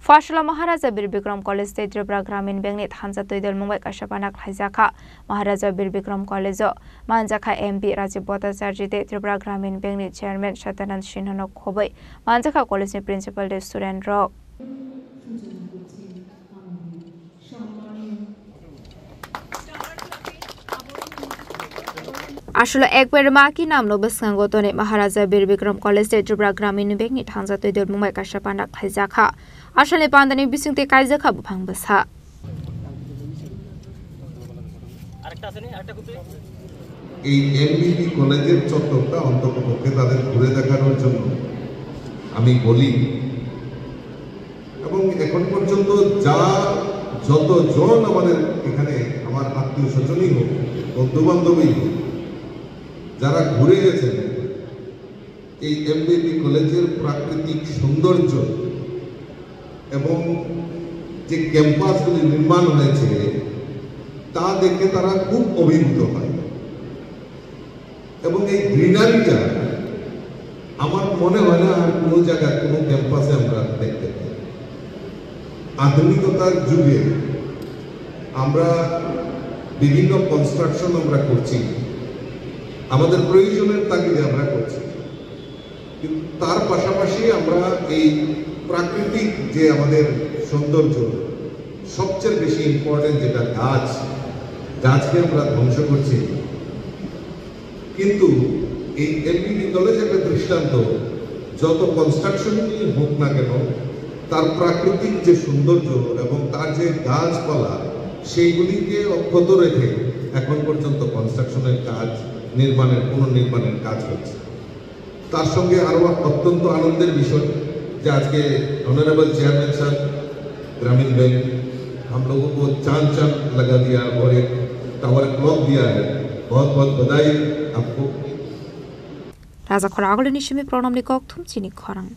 Fashala Maharaja Birbikram College State Tripura Gramin Bengnit Hansa Toidel Mumbai Kashapanak Haizaka Maharaja Birbikram College Manjaka MP Rajiv Bhattacharya Tripura Gramin Bengnit Chairman Shatanand Sinhanok Khobai Manjaka College Principal de Student Rock আসলে একবার মাকি নামলো বেসঙ্গতনে মহারাজা Birbikram college Tripura গ্রামীণ ব্যাংকনি থানজা তৈদর মুম্বাই কাশাপানা খাইজাখা আসলে পান্দানি বিসিংতে কাইজাখা বুফাংবসা এই এমবিবি কলেজের চত্বরটা অন্ততপক্ষে তাদের ঘুরে দেখানোর জন্য আমি বলি এবং এখন পর্যন্ত যতজন আমাদের এখানে আমার আত্মীয় স্বজনই হোক বন্ধু বান্ধবী হোক যারা ঘুরে গেছেন এই এমবিবি কলেজের প্রাকৃতিক সৌন্দর্য এবং যে ক্যাম্পাসগুলি নির্মাণ হয়েছে তা দেখে তারা খুব অভিভূত হয় এবং এই গ্রিনারিটা আমার মনে হয় না আর কোনো জায়গায় কোনো ক্যাম্পাসে আমরা দেখতে পাই। আধুনিকতার যুগে আমরা বিভিন্ন কনস্ট্রাকশন আমরা করছি, আমাদের প্রয়োজনের তাগিদে আমরা করছি, কিন্তু তার পাশাপাশি আমরা এই প্রাকৃতিক যে আমাদের সৌন্দর্য সবচেয়ে বেশি ইম্পর্টেন্ট যেটা গাছকে আমরা ধ্বংস করছি। কিন্তু এই এমবিবি কলেজ একটা দৃষ্টান্ত, যত কনস্ট্রাকশনই হোক না কেন তার প্রাকৃতিক যে সৌন্দর্য এবং তার যে গাছপালা সেইগুলিকে অক্ষত রেখে এখন পর্যন্ত কনস্ট্রাকশনের কাজ পুনর্নির্মাণের কাজ হচ্ছে। তার সঙ্গে আরো অত্যন্ত আনন্দের বিষয় যে आज के ऑनरेबल चेयरमैन साहब ग्रामीण बैंक हम लोगों को चांद लगा दिया और एक टावर क्लॉक दिया है। बहुत बहुत बधाई आपको। राजा खरागले निशमी प्रणम निकक थुम चिनी खरांग।